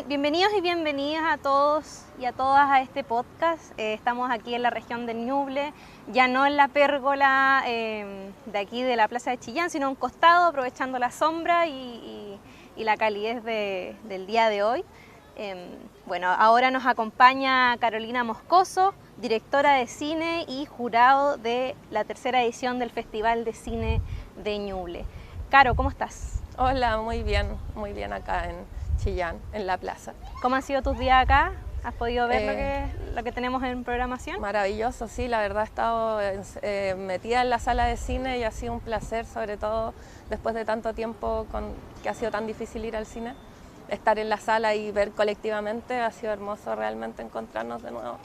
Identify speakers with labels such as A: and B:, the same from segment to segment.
A: Bienvenidos y bienvenidas a todos y a todas a este podcast. Estamos aquí en la región del Ñuble, ya no en la pérgola de aquí de la Plaza de Chillán, sino a un costado, aprovechando la sombra y la calidez del día de hoy. Bueno, ahora nos acompaña Carolina Moscoso, directora de cine y jurado de la tercera edición del Festival de Cine de Ñuble. Caro, ¿cómo estás?
B: Hola, muy bien acá en Chillán, en la plaza.
A: ¿Cómo han sido tus días acá? ¿Has podido ver lo que tenemos en programación?
B: Maravilloso, sí, la verdad he estado metida en la sala de cine y ha sido un placer, sobre todo después de tanto tiempo que ha sido tan difícil ir al cine. Estar en la sala y ver colectivamente ha sido hermoso realmente encontrarnos de nuevo.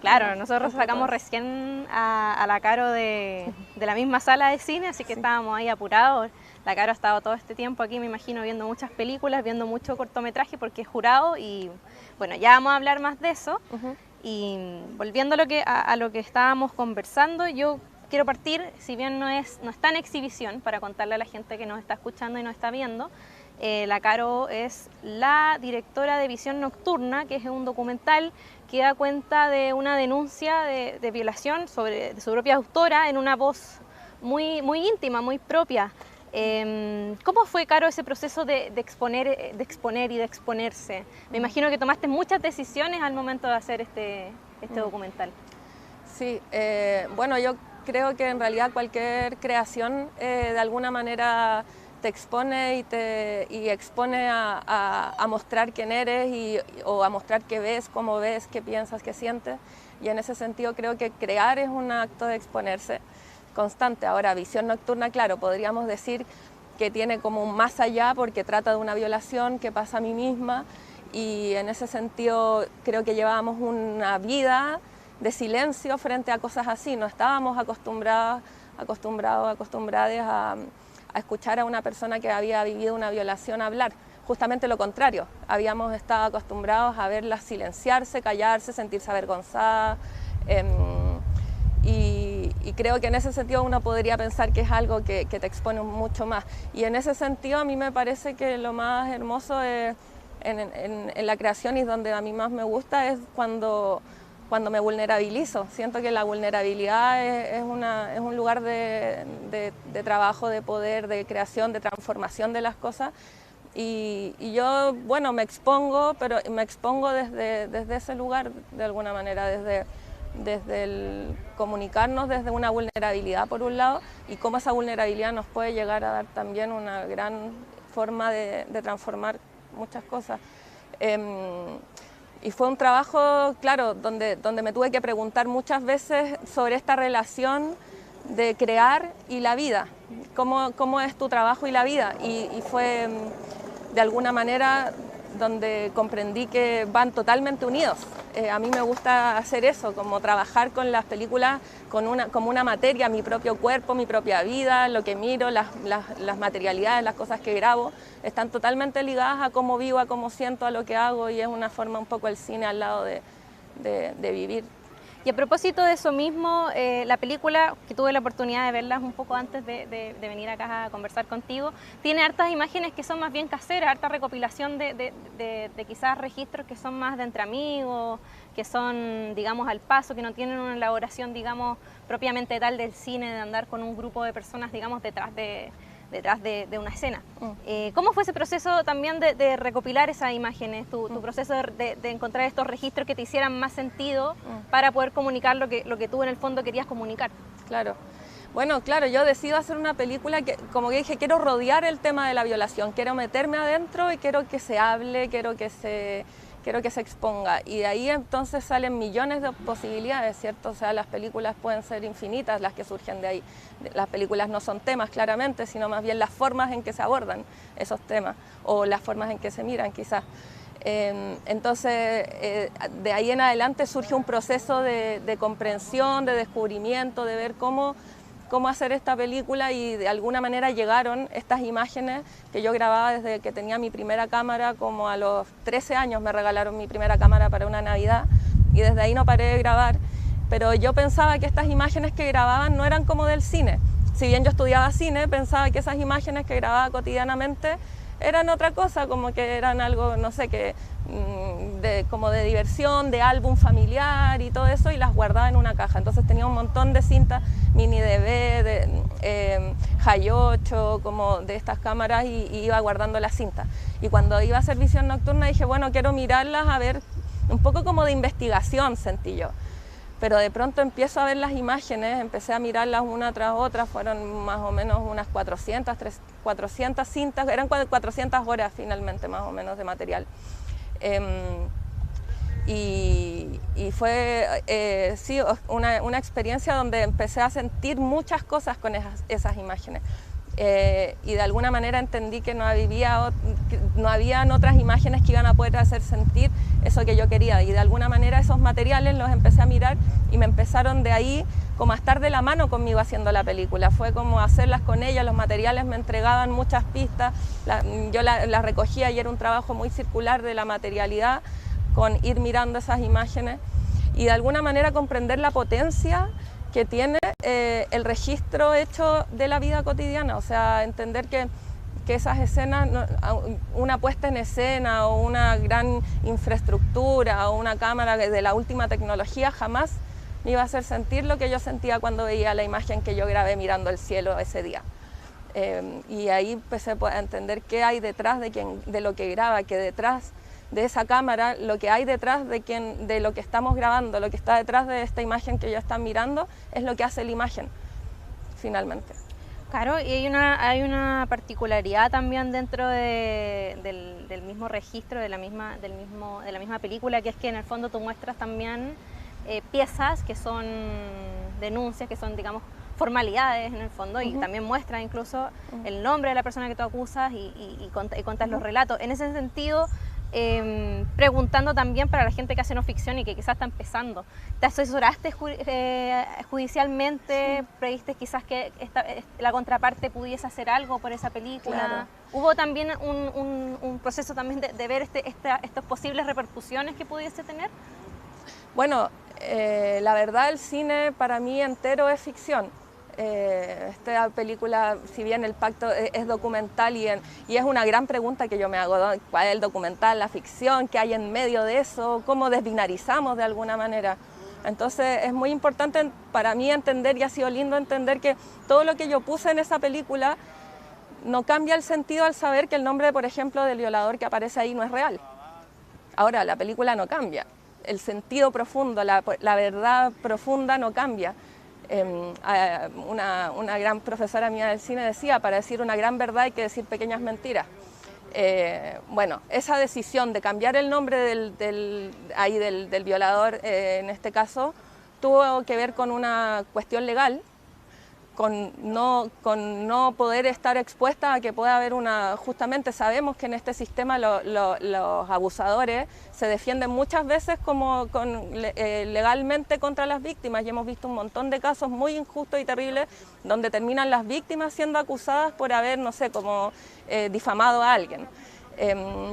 A: Claro, nosotros sacamos recién a la Caro de la misma sala de cine, así que estábamos ahí apurados. La Caro ha estado todo este tiempo aquí, me imagino, viendo muchas películas, viendo mucho cortometraje porque es jurado y bueno, ya vamos a hablar más de eso. Y volviendo a lo que estábamos conversando, yo quiero partir, si bien no está en exhibición, para contarle a la gente que nos está escuchando y nos está viendo, la Caro es la directora de Visión Nocturna, que es un documental que da cuenta de una denuncia de violación de su propia autora en una voz muy íntima, muy propia. ¿Cómo fue, Caro, ese proceso de exponer y de exponerse? Me imagino que tomaste muchas decisiones al momento de hacer este documental.
B: Sí, bueno, yo creo que en realidad cualquier creación de alguna manera te expone y expone a mostrar quién eres o a mostrar qué ves, cómo ves, qué piensas, qué sientes. Y en ese sentido creo que crear es un acto de exponerse constante. Ahora, Visión Nocturna, claro, podríamos decir que tiene como un más allá porque trata de una violación que pasa a mí misma y en ese sentido creo que llevábamos una vida de silencio frente a cosas así. No estábamos acostumbradas a escuchar a una persona que había vivido una violación hablar. Justamente lo contrario, habíamos estado acostumbrados a verla silenciarse, callarse, sentirse avergonzada. Y creo que en ese sentido uno podría pensar que es algo que te expone mucho más. Y en ese sentido a mí me parece que lo más hermoso en la creación y donde a mí más me gusta es cuando me vulnerabilizo. Siento que la vulnerabilidad es un lugar de trabajo, de poder, de creación, de transformación de las cosas. Y yo, bueno, me expongo, pero me expongo desde ese lugar de alguna manera, desde el comunicarnos desde una vulnerabilidad por un lado y cómo esa vulnerabilidad nos puede llegar a dar también una gran forma de transformar muchas cosas. Y fue un trabajo, claro, donde me tuve que preguntar muchas veces sobre esta relación de crear y la vida, cómo es tu trabajo y la vida, y fue de alguna manera donde comprendí que van totalmente unidos. A mí me gusta hacer eso, como trabajar con las películas como una materia, mi propio cuerpo, mi propia vida, lo que miro, las materialidades, las cosas que grabo, están totalmente ligadas a cómo vivo, a cómo siento, a lo que hago, y es una forma un poco el cine al lado de vivir.
A: Y a propósito de eso mismo, la película, que tuve la oportunidad de verlas un poco antes de venir acá a conversar contigo, tiene hartas imágenes que son más bien caseras, harta recopilación de quizás registros que son más de entre amigos, que son, digamos, al paso, que no tienen una elaboración, digamos, propiamente tal del cine, de andar con un grupo de personas, digamos, detrás de una escena. ¿Cómo fue ese proceso también de recopilar esas imágenes, tu proceso de encontrar estos registros que te hicieran más sentido para poder comunicar lo que tú en el fondo querías comunicar?
B: Claro. Bueno, claro, yo decido hacer una película que, como que dije, quiero rodear el tema de la violación, quiero meterme adentro y quiero que se hable, quiero que se exponga, y de ahí entonces salen millones de posibilidades, ¿cierto? O sea, las películas pueden ser infinitas las que surgen de ahí. Las películas no son temas claramente, sino más bien las formas en que se abordan esos temas o las formas en que se miran quizás. Entonces, de ahí en adelante surge un proceso de comprensión, de descubrimiento, de ver cómo hacer esta película, y de alguna manera llegaron estas imágenes que yo grababa desde que tenía mi primera cámara. Como a los 13 años me regalaron mi primera cámara para una Navidad y desde ahí no paré de grabar, pero yo pensaba que estas imágenes que grababan no eran como del cine. Si bien yo estudiaba cine, pensaba que esas imágenes que grababa cotidianamente eran otra cosa, como que eran algo, no sé, como de diversión, de álbum familiar y todo eso, y las guardaba en una caja. Entonces tenía un montón de cintas mini DV, de Hi8, como de estas cámaras, y iba guardando las cintas. Y cuando iba a hacer visión nocturna dije, bueno, quiero mirarlas, a ver, un poco como de investigación sentí yo. Pero de pronto empiezo a ver las imágenes, empecé a mirarlas una tras otra, fueron más o menos unas 400 cintas, eran 400 horas finalmente más o menos de material. Y fue sí, una experiencia donde empecé a sentir muchas cosas con esas imágenes. Y de alguna manera entendí que no habían otras imágenes que iban a poder hacer sentir eso que yo quería, y de alguna manera esos materiales los empecé a mirar y me empezaron de ahí como a estar de la mano conmigo haciendo la película. Fue como hacerlas con ella, los materiales me entregaban muchas pistas, yo las recogía y era un trabajo muy circular de la materialidad, con ir mirando esas imágenes y de alguna manera comprender la potencia que tiene el registro hecho de la vida cotidiana, o sea, entender que esas escenas, una puesta en escena o una gran infraestructura o una cámara de la última tecnología jamás me iba a hacer sentir lo que yo sentía cuando veía la imagen que yo grabé mirando el cielo ese día. Y ahí empecé a entender qué hay detrás de lo que graba, que detrás de esa cámara, lo que hay detrás de lo que estamos grabando, lo que está detrás de esta imagen que ellos están mirando, es lo que hace la imagen, finalmente.
A: Claro, y hay una particularidad también dentro del mismo registro, de la misma película, que es que en el fondo tú muestras también piezas que son denuncias, que son, digamos, formalidades en el fondo, y también muestras incluso el nombre de la persona que tú acusas y cuentas los relatos. En ese sentido, preguntando también para la gente que hace no ficción y que quizás está empezando, ¿te asesoraste judicialmente? Sí. ¿Previste quizás que la contraparte pudiese hacer algo por esa película? Claro. ¿Hubo también un proceso también de ver estas posibles repercusiones que pudiese tener?
B: Bueno, la verdad el cine para mí entero es ficción. Esta película, si bien el pacto es documental y es una gran pregunta que yo me hago, ¿no? ¿Cuál es el documental, la ficción? ¿Qué hay en medio de eso? ¿Cómo desbinarizamos de alguna manera? Entonces es muy importante para mí entender, y ha sido lindo entender, que todo lo que yo puse en esa película no cambia el sentido al saber que el nombre, por ejemplo, del violador que aparece ahí no es real. Ahora, la película no cambia, el sentido profundo, la verdad profunda no cambia. Una gran profesora mía del cine decía, para decir una gran verdad hay que decir pequeñas mentiras. Bueno, esa decisión de cambiar el nombre del violador, en este caso, tuvo que ver con una cuestión legal, con no poder estar expuesta a que pueda haber justamente sabemos que en este sistema los abusadores se defienden muchas veces legalmente contra las víctimas, y hemos visto un montón de casos muy injustos y terribles donde terminan las víctimas siendo acusadas por haber, no sé, como difamado a alguien.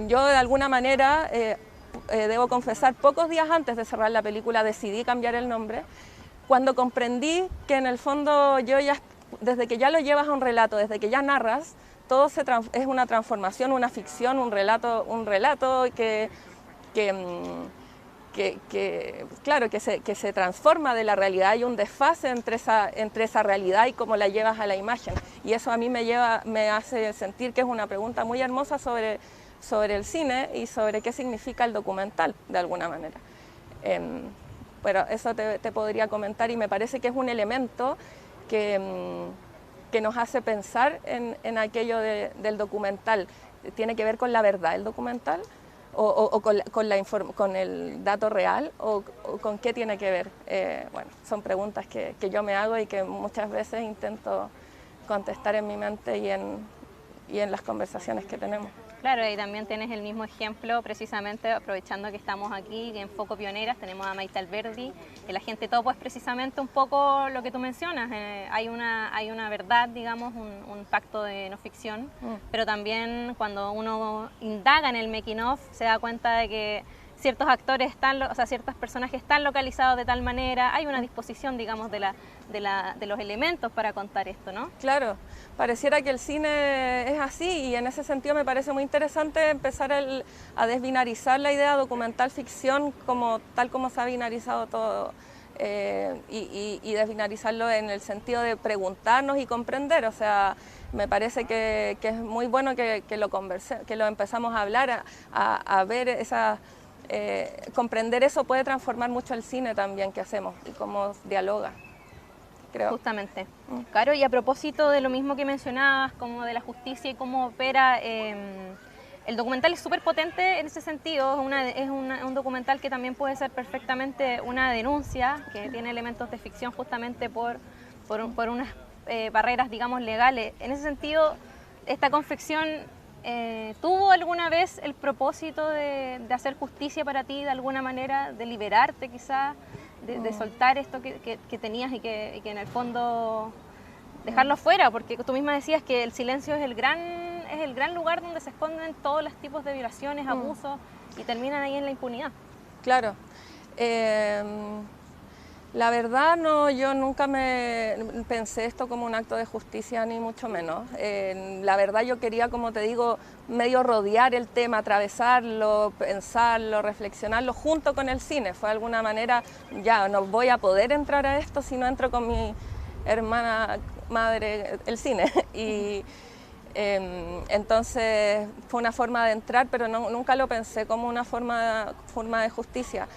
B: Yo de alguna manera, debo confesar, pocos días antes de cerrar la película decidí cambiar el nombre, cuando comprendí que en el fondo desde que ya lo llevas a un relato, desde que ya narras, todo es una transformación, una ficción, un relato que se transforma de la realidad. Hay un desfase entre esa realidad y cómo la llevas a la imagen. Y eso a mí me hace sentir que es una pregunta muy hermosa sobre el cine y sobre qué significa el documental, de alguna manera. Pero eso te podría comentar, y me parece que es un elemento que nos hace pensar en aquello del documental. ¿Tiene que ver con la verdad el documental? ¿O con el dato real? ¿O con qué tiene que ver? Bueno, son preguntas que yo me hago y que muchas veces intento contestar en mi mente y en las conversaciones que tenemos.
A: Claro, y también tienes el mismo ejemplo, precisamente aprovechando que estamos aquí en Foco Pioneras, tenemos a Maite Alberdi, el agente topo es precisamente un poco lo que tú mencionas, hay una verdad, digamos, un pacto de no ficción, pero también cuando uno indaga en el making of se da cuenta de que ciertos actores están, o sea, ciertos personajes están localizados de tal manera, hay una disposición, digamos, de los elementos para contar esto, ¿no?
B: Claro, pareciera que el cine es así y en ese sentido me parece muy interesante empezar a desbinarizar la idea documental ficción tal como se ha binarizado todo. Y desbinarizarlo en el sentido de preguntarnos y comprender, o sea, me parece que es muy bueno que lo empezamos a hablar, a ver comprender eso puede transformar mucho el cine también que hacemos y cómo dialoga, creo.
A: Justamente. Caro, y a propósito de lo mismo que mencionabas, como de la justicia y cómo opera, el documental es súper potente en ese sentido, un documental que también puede ser perfectamente una denuncia, que tiene elementos de ficción justamente por unas barreras, digamos, legales. En ese sentido, esta confección ¿tuvo alguna vez el propósito de hacer justicia para ti de alguna manera, de liberarte quizás, de soltar esto que tenías y que en el fondo dejarlo fuera? Porque tú misma decías que el silencio es el gran lugar donde se esconden todos los tipos de violaciones, abusos y terminan ahí en la impunidad.
B: Claro. La verdad, no, yo nunca me pensé esto como un acto de justicia, ni mucho menos. La verdad, yo quería, como te digo, medio rodear el tema, atravesarlo, pensarlo, reflexionarlo junto con el cine. Fue de alguna manera, ya no voy a poder entrar a esto si no entro con mi hermana madre, el cine. Y entonces fue una forma de entrar, pero nunca lo pensé como una forma de justicia.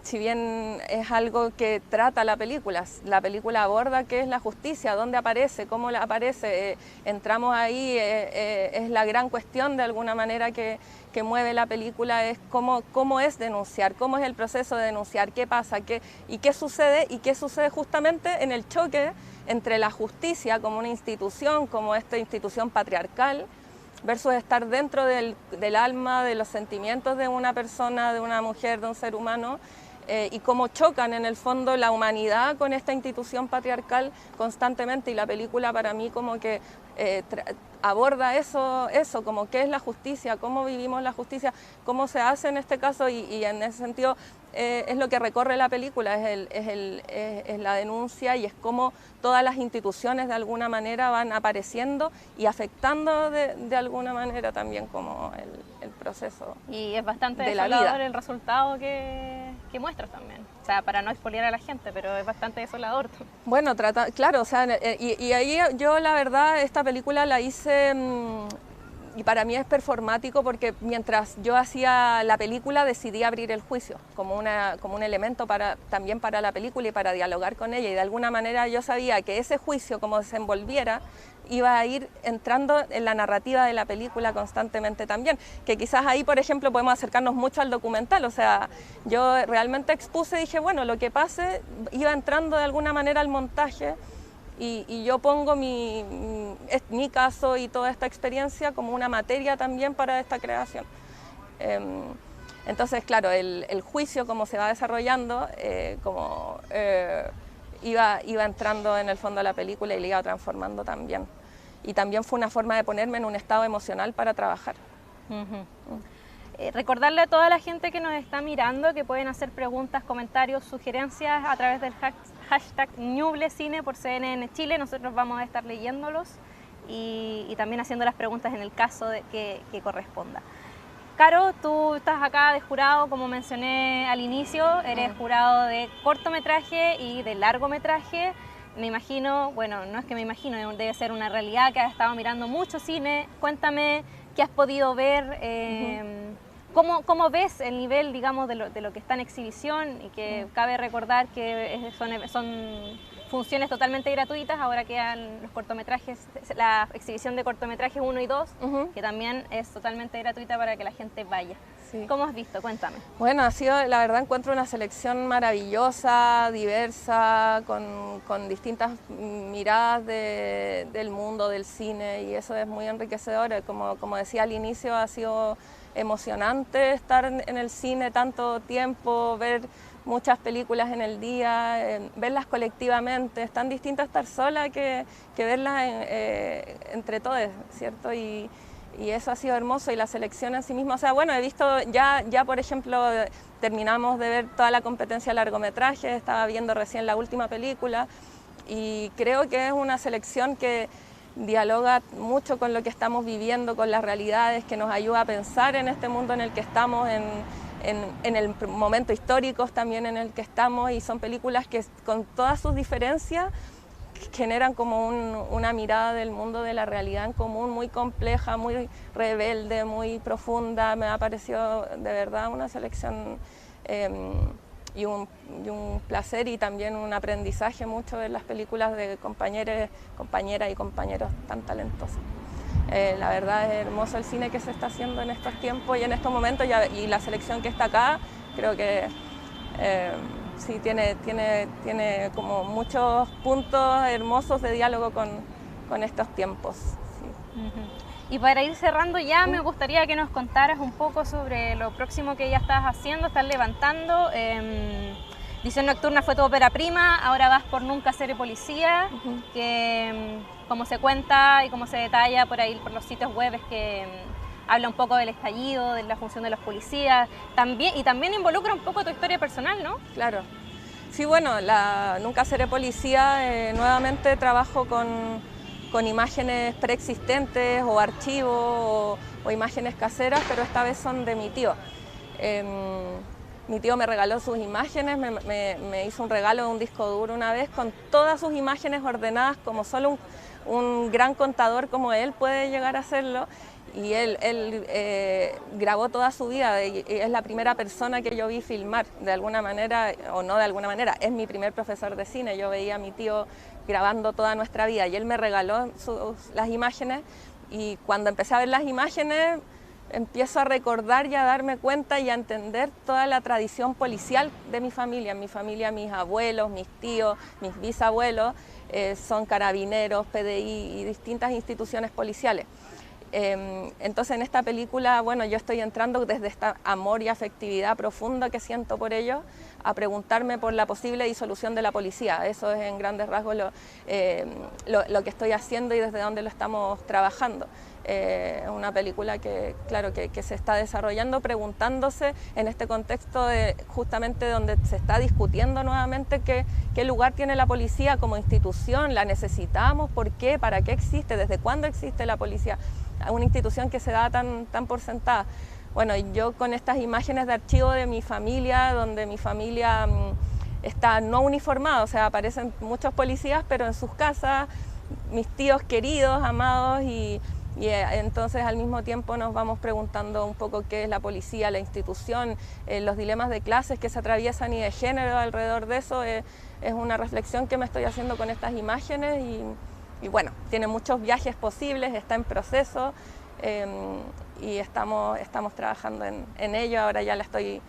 B: Si bien es algo que trata la película aborda qué es la justicia, dónde aparece, cómo aparece, entramos ahí, es la gran cuestión de alguna manera que mueve la película, es cómo es denunciar, cómo es el proceso de denunciar, qué pasa, y qué sucede justamente en el choque entre la justicia como una institución, como esta institución patriarcal, versus estar dentro del alma, de los sentimientos de una persona, de una mujer, de un ser humano, y cómo chocan en el fondo la humanidad con esta institución patriarcal constantemente. Y la película para mí como que aborda eso, como qué es la justicia, cómo vivimos la justicia, cómo se hace en este caso, y en ese sentido es lo que recorre la película, es la denuncia, y es cómo todas las instituciones de alguna manera van apareciendo y afectando de alguna manera también como el proceso.
A: Y es bastante
B: de
A: desolador el resultado que muestras también. O sea, para no expoliar a la gente, pero es bastante desolador.
B: Bueno, claro, o sea, y ahí yo la verdad esta película la hice y para mí es performático porque mientras yo hacía la película decidí abrir el juicio como un elemento también para la película y para dialogar con ella, y de alguna manera yo sabía que ese juicio, como se envolviera, iba a ir entrando en la narrativa de la película constantemente también, que quizás ahí, por ejemplo, podemos acercarnos mucho al documental. O sea, yo realmente expuse, dije, bueno, lo que pase iba entrando de alguna manera al montaje, y yo pongo mi caso y toda esta experiencia como una materia también para esta creación. Entonces, claro, el juicio, como se va desarrollando, iba entrando en el fondo a la película y le iba transformando también. Y también fue una forma de ponerme en un estado emocional para trabajar.
A: Recordarle a toda la gente que nos está mirando que pueden hacer preguntas, comentarios, sugerencias a través del hashtag #NubleCine por CNN Chile. Nosotros vamos a estar leyéndolos y también haciendo las preguntas en el caso de que corresponda. Caro, tú estás acá de jurado, como mencioné al inicio, eres jurado de cortometraje y de largometraje. Me imagino, bueno, no es que me imagino, debe ser una realidad que has estado mirando mucho cine. Cuéntame qué has podido ver, ¿cómo ves el nivel, digamos, de lo que está en exhibición? Y que cabe recordar que son funciones totalmente gratuitas. Ahora quedan los cortometrajes, la exhibición de cortometrajes 1 y 2, que también es totalmente gratuita para que la gente vaya. Sí. ¿Cómo has visto? Cuéntame.
B: Bueno, ha sido, la verdad, encuentro una selección maravillosa, diversa, con distintas miradas del mundo del cine, y eso es muy enriquecedor. Como decía al inicio, ha sido emocionante estar en el cine tanto tiempo, ver muchas películas en el día, verlas colectivamente. Es tan distinto estar sola que verlas entre todos, ¿cierto? Y y eso ha sido hermoso, y la selección en sí misma, o sea, bueno, he visto ya por ejemplo, terminamos de ver toda la competencia de largometraje, estaba viendo recién la última película, y creo que es una selección que dialoga mucho con lo que estamos viviendo, con las realidades, que nos ayuda a pensar en este mundo en el que estamos, en el momento histórico también en el que estamos, y son películas que con todas sus diferencias generan como una mirada del mundo, de la realidad en común, muy compleja, muy rebelde, muy profunda. Me ha parecido de verdad una selección y un placer, y también un aprendizaje mucho de las películas de compañeras y compañeros tan talentosos. La verdad es hermoso el cine que se está haciendo en estos tiempos y en estos momentos, y la selección que está acá, creo que sí tiene como muchos puntos hermosos de diálogo con estos tiempos. Sí.
A: Y para ir cerrando ya, me gustaría que nos contaras un poco sobre lo próximo que ya estás haciendo, estás levantando. Visión Nocturna fue tu ópera prima, ahora vas por Nunca Seré Policía, que como se cuenta y como se detalla por ahí por los sitios web es que habla un poco del estallido, de la función de los policías, y también involucra un poco tu historia personal, ¿no?
B: Claro. Sí, bueno, Nunca Seré Policía, nuevamente trabajo con imágenes preexistentes o archivos o imágenes caseras, pero esta vez son de mi tío. Mi tío me regaló sus imágenes, me hizo un regalo de un disco duro una vez con todas sus imágenes ordenadas como solo un gran contador como él puede llegar a hacerlo. Y él grabó toda su vida, y es la primera persona que yo vi filmar, de alguna manera, o no de alguna manera, es mi primer profesor de cine. Yo veía a mi tío grabando toda nuestra vida, y él me regaló las imágenes, y cuando empecé a ver las imágenes, empiezo a recordar y a darme cuenta y a entender toda la tradición policial de mi familia. En mi familia, mis abuelos, mis tíos, mis bisabuelos son carabineros, PDI y distintas instituciones policiales. Entonces en esta película, bueno, yo estoy entrando desde este amor y afectividad profunda que siento por ellos, a preguntarme por la posible disolución de la policía. Eso es en grandes rasgos lo que estoy haciendo y desde dónde lo estamos trabajando. Es una película que, claro, que se está desarrollando preguntándose en este contexto de justamente donde se está discutiendo nuevamente qué lugar tiene la policía como institución, la necesitamos, por qué, para qué existe, desde cuándo existe la policía, una institución que se da tan por sentada. Bueno, yo con estas imágenes de archivo de mi familia, donde mi familia está no uniformada, o sea, aparecen muchos policías, pero en sus casas, mis tíos queridos, amados, y entonces al mismo tiempo nos vamos preguntando un poco qué es la policía, la institución, los dilemas de clases que se atraviesan y de género alrededor de eso. Es una reflexión que me estoy haciendo con estas imágenes, y bueno, tiene muchos viajes posibles, está en proceso, y estamos trabajando en ello. Ahora ya estoy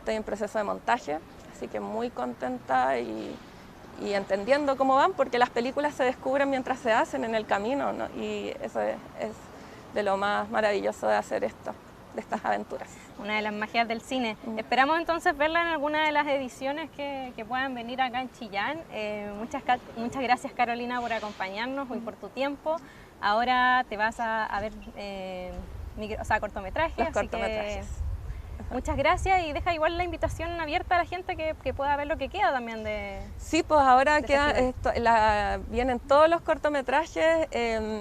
B: en proceso de montaje, así que muy contenta y entendiendo cómo van, porque las películas se descubren mientras se hacen en el camino, ¿no? Y eso es de lo más maravilloso de hacer esto, de estas aventuras.
A: Una de las magias del cine. Esperamos entonces verla en alguna de las ediciones que puedan venir acá en Chillán. Muchas gracias, Carolina, por acompañarnos y por tu tiempo. Ahora te vas a ver cortometrajes.
B: Los cortometrajes.
A: Muchas gracias, y deja igual la invitación abierta a la gente que pueda ver lo que queda también de...
B: Sí, pues ahora vienen todos los cortometrajes,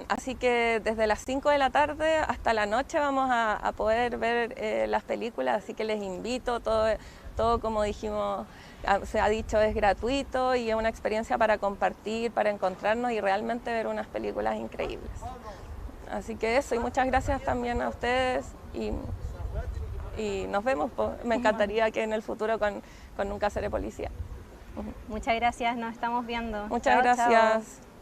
B: así que desde las 5 de la tarde hasta la noche vamos a poder ver las películas, así que les invito, todo como dijimos, se ha dicho, es gratuito y es una experiencia para compartir, para encontrarnos y realmente ver unas películas increíbles. Así que eso, y muchas gracias también a ustedes, y nos vemos. Me encantaría que en el futuro con Nunca Seré Policía.
A: Muchas gracias, nos estamos viendo.
B: Muchas
A: Chao,
B: gracias.
A: chao.